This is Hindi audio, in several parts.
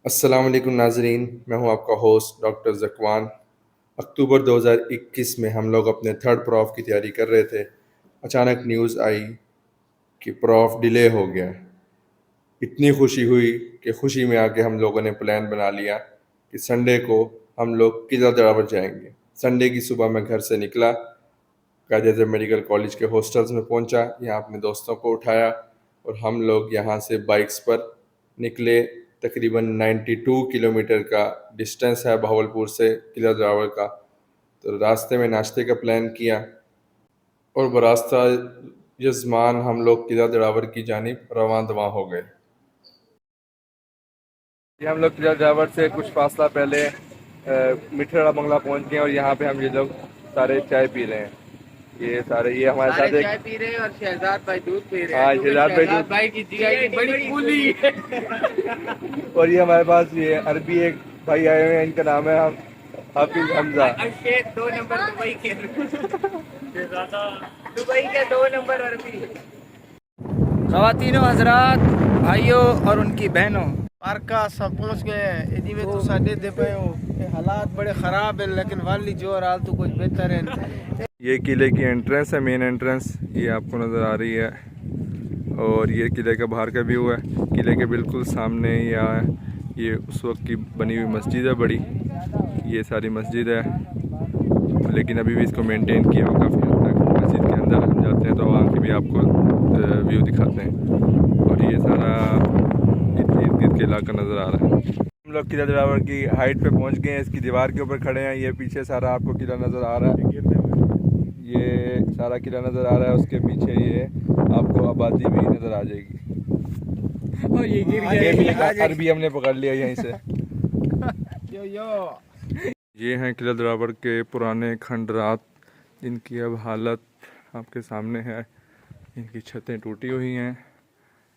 अस्सलाम वालेकुम नाजरीन, मैं हूं आपका होस्ट डॉक्टर ज़कवान। अक्टूबर 2021 में हम लोग अपने थर्ड प्रॉफ की तैयारी कर रहे थे। अचानक न्यूज़ आई कि प्रॉफ डिले हो गया। इतनी खुशी हुई कि खुशी में आके हम लोगों ने प्लान बना लिया कि संडे को हम लोग किला दरावर जाएंगे। संडे की सुबह मैं घर से निकला, कायदे से मेडिकल कॉलेज के हॉस्टल्स में पहुंचा, यहाँ अपने दोस्तों को उठाया और हम लोग यहाँ से बाइक्स पर निकले। तकरीबन 92 किलोमीटर का डिस्टेंस है बहावलपुर से किला दरावर का। तो रास्ते में नाश्ते का प्लान किया और बरास्ता यजमान हम लोग किला दरावर की जानिब रवां दवां हो गए। ये हम लोग किला दरावर से कुछ फासला पहले मिठड़ा बंगला पहुंच गए और यहाँ पे हम ये लोग सारे चाय पी रहे हैं। ये सारे ये हमारे साथ एक चाय पी रहे हैं और शहजाद भाई दूध पी रहे हाँ हैं। शहजाद भाई की चाय की बड़ी फूली है। और ये हमारे पास ये अरबी एक भाई आए हुए हैं, इनका नाम है हम हाफिज हमजा। शेख 2 नंबर दुबई के, दुबई के 2 नंबर अरबी। ख़वातीनो हजरात, भाइयों और उनकी बहनों, पार्का सब पहुंच गए हैं। इन्हीं में तो साढ़े दे पे हो हालात बड़े ख़राब है, लेकिन वाली जो हाल तो कुछ बेहतर है। ये किले की एंट्रेंस है, मेन एंट्रेंस ये आपको नज़र आ रही है और ये किले का बाहर का व्यू है। किले के बिल्कुल सामने ये उस वक्त की बनी हुई मस्जिद है बड़ी, ये सारी मस्जिद है, लेकिन अभी भी इसको मेंटेन किया हुआ काफ़ी हद तक। मस्जिद के अंदर हम जाते हैं तो वहाँ की भी आपको व्यू दिखाते हैं और ये सारा इर्द गिर्द के इलाका नज़र आ रहा है। हम लोग किला दरावर की हाइट पे पहुँच गए हैं, इसकी दीवार के ऊपर खड़े हैं। ये पीछे सारा आपको किला नज़र आ रहा है, ये सारा किला नज़र आ रहा है। उसके पीछे ये आपको आबादी भी नज़र आ जाएगी और ये गिर गया, अरबी हमने पकड़ लिया यहीं से। ये हैं किला दरावर के पुराने खंडरात, जिनकी अब हालत आपके सामने है। इनकी छतें टूटी हुई हैं।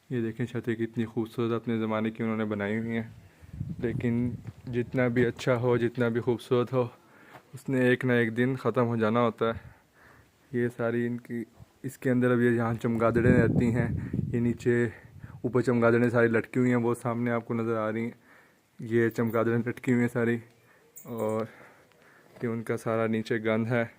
ये देखें छतें कितनी खूबसूरत अपने ज़माने की उन्होंने बनाई हुई हैं, लेकिन जितना भी अच्छा हो, जितना भी खूबसूरत हो, उसने एक ना एक दिन ख़त्म हो जाना होता है। ये सारी इनकी इसके अंदर अब ये यहाँ चमगादड़ें रहती हैं। ये नीचे ऊपर चमगादड़ें सारी लटकी हुई हैं, वो सामने आपको नज़र आ रही हैं। ये चमगादड़ें लटकी हुई हैं सारी और ये उनका सारा नीचे गंद है।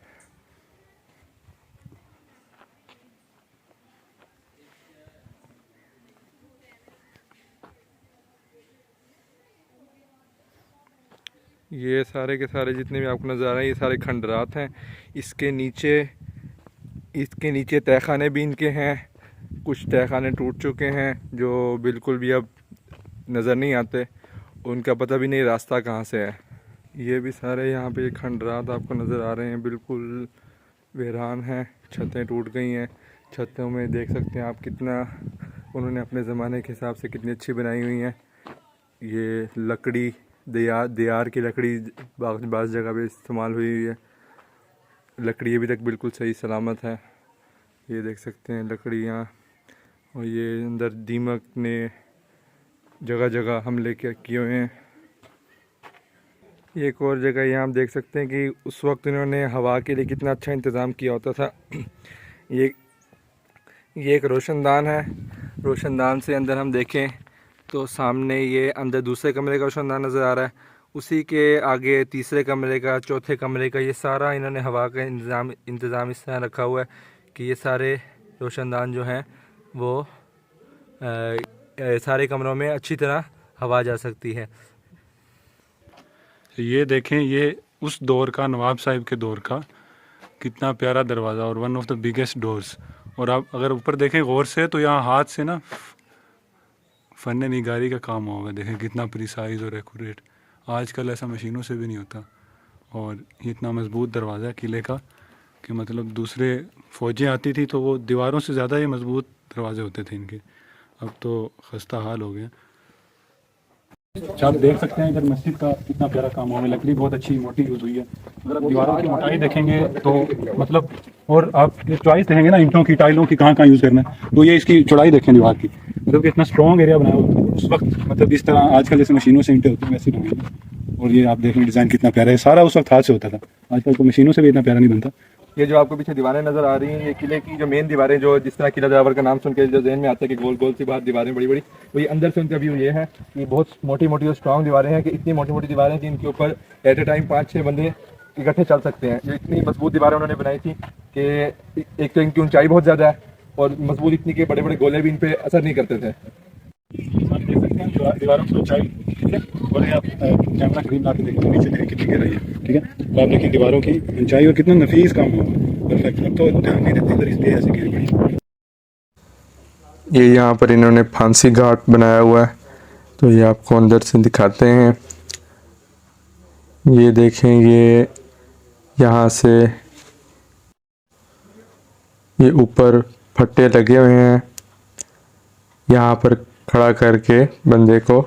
ये सारे के सारे जितने भी आपको नज़र आ रहे हैं, ये सारे खंडरात हैं। इसके नीचे तहखाने भी इनके हैं। कुछ तहखाने टूट चुके हैं जो बिल्कुल भी अब नज़र नहीं आते, उनका पता भी नहीं रास्ता कहाँ से है। ये भी सारे यहाँ पे खंडरात आपको नज़र आ रहे हैं, बिल्कुल वीरान हैं। छतें टूट गई हैं। छतों में देख सकते हैं आप कितना उन्होंने अपने ज़माने के हिसाब से कितनी अच्छी बनाई हुई हैं। ये लकड़ी दियार की लकड़ी बाज़ जगह पे इस्तेमाल हुई है। लकड़ी अभी तक बिल्कुल सही सलामत है, ये देख सकते हैं लकड़ियाँ। और ये अंदर दीमक ने जगह जगह हमले किए हुए हैं। एक और जगह यहाँ आप देख सकते हैं कि उस वक्त इन्होंने हवा के लिए कितना अच्छा इंतज़ाम किया होता था। ये एक रोशनदान है। रोशनदान से अंदर हम देखें तो सामने ये अंदर दूसरे कमरे का रोशनदान नज़र आ रहा है। उसी के आगे तीसरे कमरे का, चौथे कमरे का, ये सारा इन्होंने हवा का इंतज़ाम इस तरह रखा हुआ है कि ये सारे रोशनदान जो हैं वो सारे कमरों में अच्छी तरह हवा जा सकती है। ये देखें, ये उस दौर का, नवाब साहिब के दौर का कितना प्यारा दरवाज़ा और one of the biggest doors. और आप अगर ऊपर देखें गौर से तो यहाँ हाथ से ना फ़न निगारी का काम होगा। देखें कितना प्रिसाइज और एक्यूरेट, आजकल ऐसा मशीनों से भी नहीं होता। और ये इतना मजबूत दरवाज़ा है किले का कि मतलब दूसरे फ़ौजें आती थी तो वो दीवारों से ज़्यादा ही मजबूत दरवाजे होते थे इनके। अब तो खस्ता हाल हो गया। आप देख सकते हैं इधर मस्जिद का कितना प्यारा काम हुआ है। लकड़ी बहुत अच्छी मोटी यूज़ हुई है। अगर आप दीवारों की मोटाई देखेंगे तो मतलब, और आप ये चॉइस देखेंगे ना ईंटों की, टाइलों की, कहाँ यूज़ करना है, तो ये इसकी चौड़ाई देखें दीवार की, मतलब कि इतना स्ट्रॉन्ग एरिया बनाया हुआ है। उस वक्त मतलब इस तरह आजकल जैसे मशीनों से ईंटें होती हैं वैसे बनाई। और ये आप देखें डिज़ाइन कितना प्यारा है। सारा उस वक्त हाथ से होता था, आजकल तो मशीनों से भी इतना प्यारा नहीं बनता। ये जो आपको पीछे दीवारें नज़र आ रही हैं, ये किले की जो मेन दीवारें, जो जिस तरह किला जावर का नाम सुन के जो जहन में आता है कि गोल गोल सी बाहर दीवारें बड़ी बड़ी, वही अंदर से उनका व्यू ये है कि बहुत मोटी मोटी और स्ट्रॉन्ग दीवारें हैं, कि इतनी मोटी मोटी दीवारें कि इनके ऊपर एट ए टाइम 5-6 बंदे इकट्ठे चल सकते हैं। ये इतनी मजबूत दीवारें उन्होंने बनाई थी कि एक तो इनकी ऊंचाई बहुत ज़्यादा है और मजबूत इतनी कि बड़े बड़े गोले भी इन पर असर नहीं करते थे। आप देख सकते हैं दीवारों की ऊंचाई, ठीक है, और आप कैमरा करीब ला के देखिए नीचे देखिए कितनी गहराई है, ठीक है। तो आप देखिए दीवारों की ऊंचाई और कितना नफीस काम हुआ, परफेक्ट। अब तो ध्यान नहीं देते इधर, इसलिए ऐसे गिर पड़ी। ये यहाँ पर इन्होंने फांसी घाट बनाया हुआ है, तो ये आपको अंदर से दिखाते हैं। ये देखें, ये यहाँ से ये ऊपर फट्टे लगे हुए हैं, यहाँ पर खड़ा करके बंदे को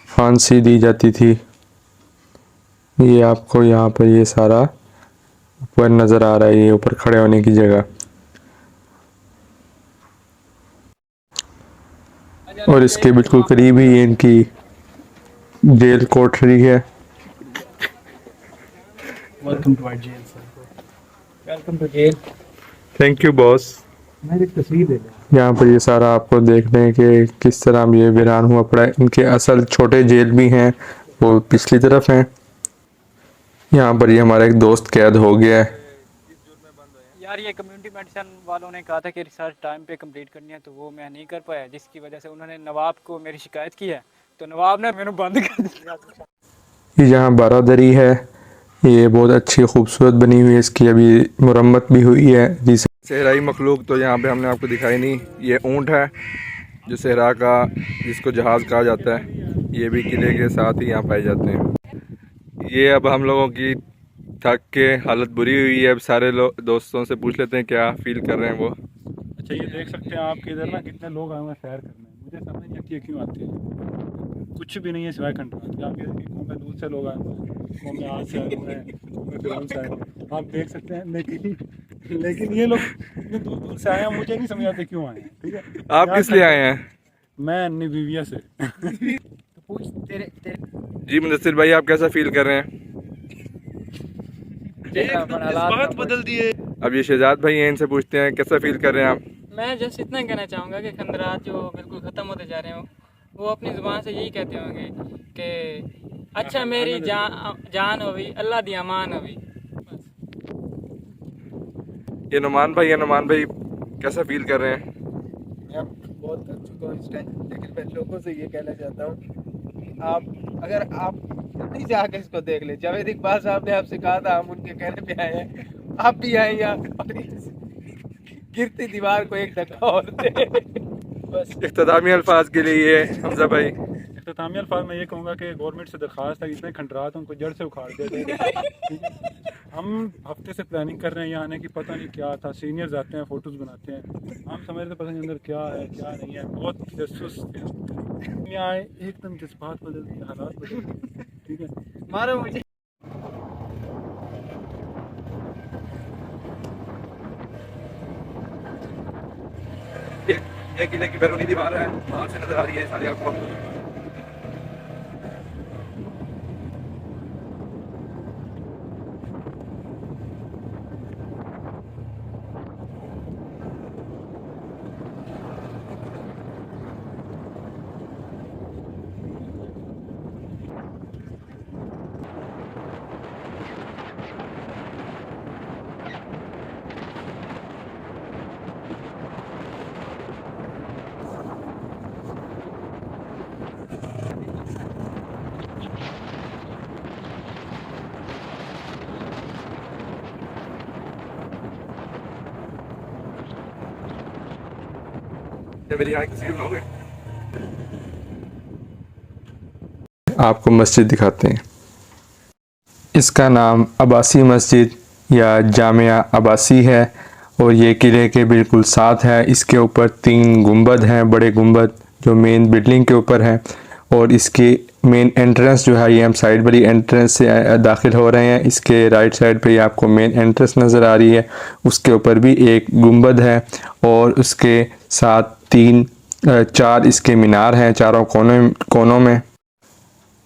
फांसी दी जाती थी। ये आपको यहाँ पर ये सारा ऊपर नज़र आ रहा है, ये ऊपर खड़े होने की जगह। और इसके बिल्कुल करीब ही ये इनकी जेल कोठरी है। Welcome to our jail sir. Welcome to jail. Thank you boss. मैं एक तस्वीर दे यहाँ पर ये सारा आपको देख रहे हैं कि किस तरह ये वीरान हुआ पड़ा है। इनके असल छोटे जेल भी हैं, वो पिछली तरफ हैं। यहाँ पर ये हमारा एक दोस्त कैद हो गया है। यार ये कम्युनिटी मेडिसिन वालों ने कहा था कि रिसर्च टाइम पे कंप्लीट करनी है, तो वो मैं नहीं कर पाया, जिसकी वजह से उन्होंने नवाब को मेरी शिकायत की है, तो नवाब ने मैंने बंद कर दिया। ये यहाँ बारादरी है, ये बहुत अच्छी खूबसूरत बनी हुई है, इसकी अभी मुरम्मत भी हुई है। जिसे सहराई मखलूक तो यहाँ पे हमने आपको दिखाई नहीं। ये ऊँट है जो सहरा का, जिसको जहाज़ कहा जाता है, ये भी किले के साथ ही यहाँ पाए जाते हैं। ये अब हम लोगों की थक के हालत बुरी हुई है, अब सारे लोग दोस्तों से पूछ लेते हैं क्या फील कर रहे हैं वो। अच्छा, ये देख सकते हैं आपके इधर ना कितने लोग आए हुए हैं सैर करने। मुझे समझ नहीं आती है क्यों आते हैं, कुछ भी नहीं है सिवाय कंट्रोल। आप ये देखिए में दूर से लोग आए हुए हैं, में आज से आए हुए हैं, में फिरोल से आए हुए हैं, आप देख सकते हैं। लेकिन ये लोग इतने दूर दूर से आए हैं, मुझे नहीं समझ आते क्यों आए हैं, ठीक है। आप किस लिए आए हैं? मैं निविया से। जी मुदस्सिर भाई, आप कैसा फील कर रहे हैं? बात बदल दिए। अब ये शहजाद भाई हैं, इनसे पूछते हैं कैसा फील कर रहे हैं आप? मैं जस्ट इतना कहना चाहूँगा कि खंदरात जो बिल्कुल ख़त्म होते जा रहे हो, वो अपनी ज़ुबान से यही कहते होंगे कि अच्छा मेरी जान होगी, अल्लाह दी अमान होगी। ये नुमान भाई है, नुमान भाई कैसा फील कर रहे हैं? मैं बहुत कर चुका हूँ इस टाइम, लेकिन मैं लोगों से ये कहना चाहता हूँ, आप अगर आप नहीं जाके इसको देख ले। जावेद इकबाल साहब ने आपसे कहा था, हम उनके कहने पे आए हैं, आप भी आए यहाँ और इस गिरती दीवार को एक धक्का और दे। बस इख्तितामी अल्फाज के लिए हमजा भाई। इख्तितामी अल्फाज में ये कहूँगा कि गवर्नमेंट से दरख्वास्त है, इतने खंडरात उनको जड़ से उखाड़ देते। हम हफ्ते से प्लानिंग कर रहे हैं यहाँ आने की, पता नहीं क्या था। सीनियर्स आते हैं, फ़ोटोज़ बनाते हैं, हम समझ रहे पता नहीं अंदर क्या है क्या नहीं है। बहुत जसूस थे यहाँ आए, एकदम जज्बात बदल दिए, हालात बदल दिए, ठीक है। मारो मुझे। ये किले की बैरूनी दीवार है, बाहर से नजर आ रही है सारी आपको। मेरी यहाँ किसी लोग आपको मस्जिद दिखाते हैं। इसका नाम अब्बासी मस्जिद या जामिया अब्बासी है और ये किले के बिल्कुल साथ है। इसके ऊपर 3 गुंबद हैं, बड़े गुंबद जो मेन बिल्डिंग के ऊपर हैं, और इसकी मेन एंट्रेंस जो है, ये हम साइड वाली एंट्रेंस से दाखिल हो रहे हैं। इसके राइट साइड पे आपको मेन एंट्रेंस नज़र आ रही है, उसके ऊपर भी एक गुंबद है और उसके साथ 4 इसके मीनार हैं चारों कोनों में।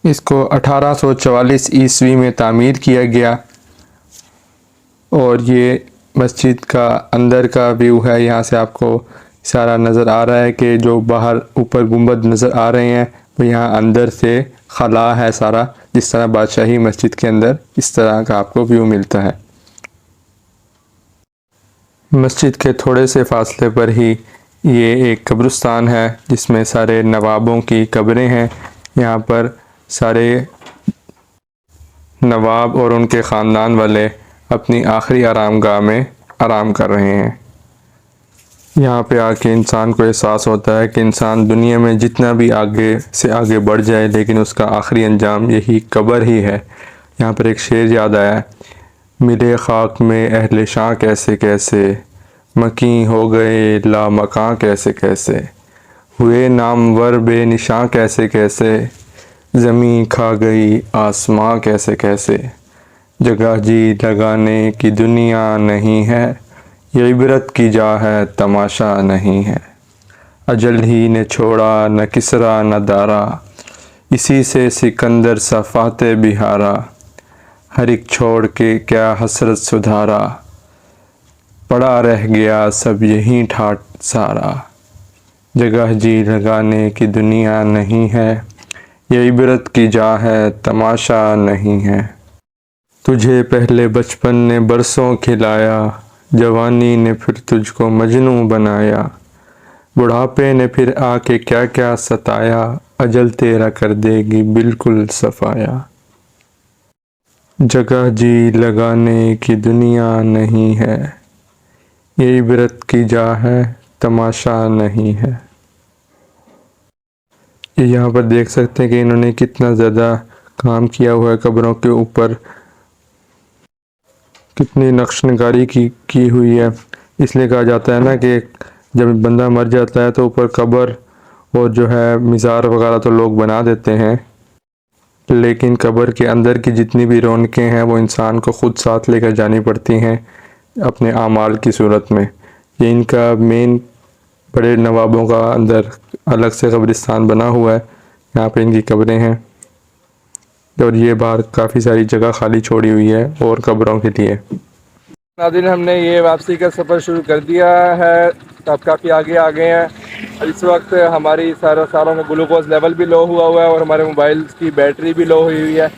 इसको 1844 ईस्वी में तामीर किया गया और ये मस्जिद का अंदर का व्यू है। यहाँ से आपको सारा नज़र आ रहा है कि जो बाहर ऊपर गुंबद नज़र आ रहे हैं वो यहाँ अंदर से खला है सारा, जिस तरह बादशाही मस्जिद के अंदर इस तरह का आपको व्यू मिलता है। मस्जिद के थोड़े से फासले पर ही ये एक कब्रिस्तान है जिसमें सारे नवाबों की कब्रें हैं। यहाँ पर सारे नवाब और उनके ख़ानदान वाले अपनी आखिरी आरामगाह में आराम कर रहे हैं। यहाँ पे आके इंसान को एहसास होता है कि इंसान दुनिया में जितना भी आगे से आगे बढ़ जाए लेकिन उसका आखिरी अंजाम यही कब्र ही है। यहाँ पर एक शेर याद आया, मिले खाक में अहले शां कैसे कैसे, मकी हो गए ला मकां कैसे कैसे, हुए नामवर बेनिशां कैसे कैसे, ज़मीं खा गई आसमां कैसे कैसे, जगह जी लगाने की दुनिया नहीं है, ये इबरत की जा है तमाशा नहीं है, अजल ही ने छोड़ा न किसरा न दारा, इसी से सिकंदर सा फाते बिहारा, हर एक छोड़ के क्या हसरत सुधारा, पड़ा रह गया सब यही ठाट सारा, जगह जी लगाने की दुनिया नहीं है, ये इबरत की जा है तमाशा नहीं है। तुझे पहले बचपन ने बरसों खिलाया, जवानी ने फिर तुझको मजनू बनाया, बुढ़ापे ने फिर आके क्या क्या सताया, अजल तेरा कर देगी बिल्कुल सफाया, जगह जी लगाने की दुनिया नहीं है, ये इबरत की जा है तमाशा नहीं है। ये यहाँ पर देख सकते हैं कि इन्होंने कितना ज़्यादा काम किया हुआ है कब्रों के ऊपर, कितनी नक्शनकारी की हुई है। इसलिए कहा जाता है ना कि जब बंदा मर जाता है तो ऊपर कब्र और जो है मज़ार वगैरह तो लोग बना देते हैं, लेकिन कब्र के अंदर की जितनी भी रौनकें हैं वो इंसान को ख़ुद साथ लेकर जानी पड़ती हैं अपने आमाल की सूरत में। ये इनका मेन बड़े नवाबों का अंदर अलग से कब्रिस्तान बना हुआ है, यहाँ पे इनकी कब्रें हैं और ये बाहर काफ़ी सारी जगह खाली छोड़ी हुई है और कब्रों के लिए। नाज़रीन, हमने ये वापसी का सफ़र शुरू कर दिया है, अब काफ़ी आगे आ गए हैं। इस वक्त हमारी सारों में ग्लूकोज लेवल भी लो हुआ है और हमारे मोबाइल की बैटरी भी लो हुई है।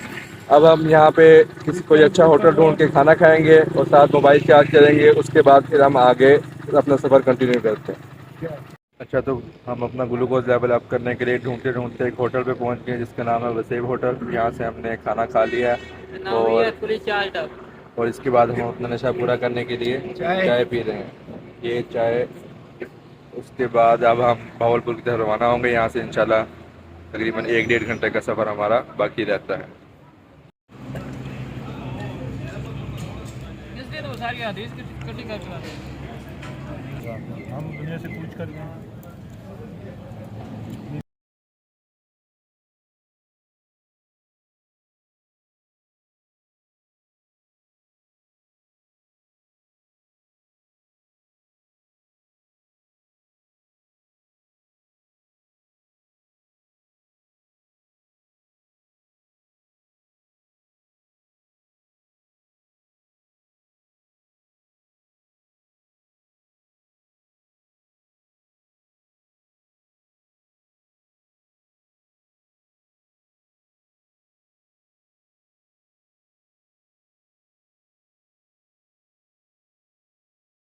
अब हम यहाँ पे कोई अच्छा होटल ढूंढ के खाना खाएंगे और साथ मोबाइल चार्ज करेंगे, उसके बाद फिर हम आगे अपना सफ़र कंटिन्यू करते हैं। अच्छा, तो हम अपना ग्लूकोज लेवल अप करने के लिए ढूंढते ढूंढते एक होटल पे पहुंच गए जिसका नाम है वसेब होटल। यहाँ से हमने खाना खा लिया और इसके बाद हम अपना नशा पूरा करने के लिए चाय पी रहे हैं। ये चाय, उसके बाद अब हम भावलपुर की तरफ रवाना होंगे। यहाँ से इंशाल्लाह तकरीबन 1-1.5 घंटे का सफ़र हमारा बाकी रहता है। हम दुनिया से पूछ कर